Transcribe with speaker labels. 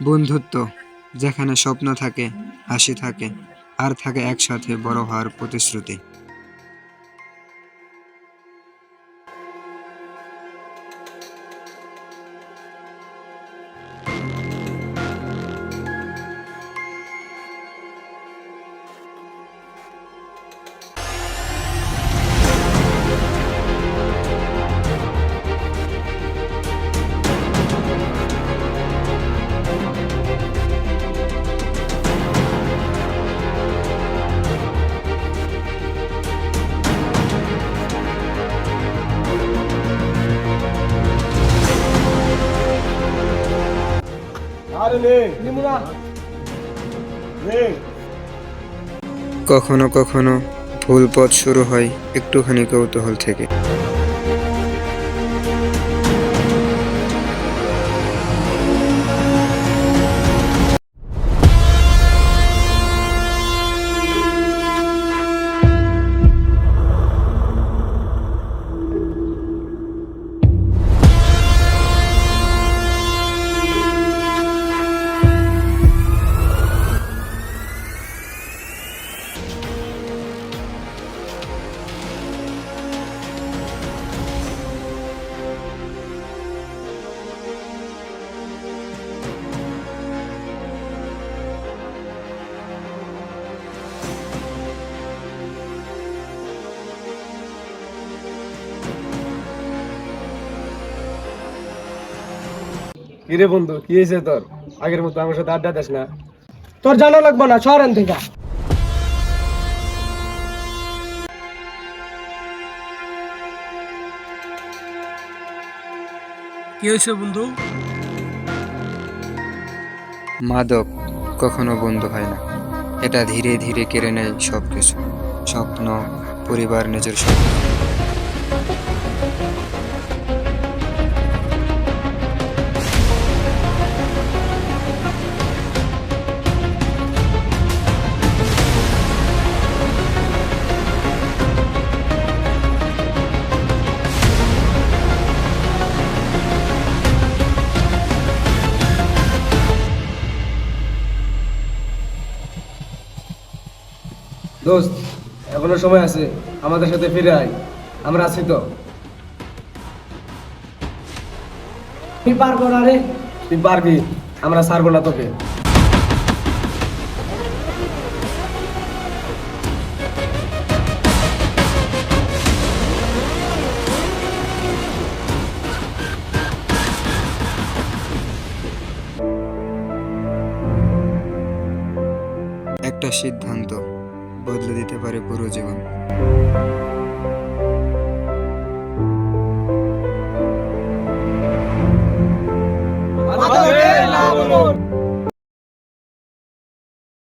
Speaker 1: বন্ধুত্ব, যেখানে স্বপ্ন থাকে, হাসি থাকে, আর থাকে একসাথে বড় হওয়ার প্রতিশ্রুতি। কখনো কখনো ভুল পথ শুরু হয় একটুখানি কৌতূহল থেকে।
Speaker 2: কিরে বন্ধু, কি হয়েছে তোর? আগের মতো আমার সাথে আড্ডা দিস না।
Speaker 3: তোর জানা লাগবে না, শহরেন থেকে।
Speaker 4: কি হয়েছে বন্ধু?
Speaker 1: মাদক কখনো বন্ধ হয় না, এটা ধীরে ধীরে কেড়ে নেয় সবকিছু, স্বপ্ন, পরিবার, নিজের স্বপ্ন।
Speaker 2: দোস্ত, এখনো সময় আছে, আমাদের সাথে ফিরে আয়। আমরা আছি তো।
Speaker 3: তুই পারবো না রে।
Speaker 2: তুই পারবি, আমরা ছাড়বো না তোকে।
Speaker 1: একটা সিদ্ধান্ত বদলে দিতে পারে পুরো জীবন।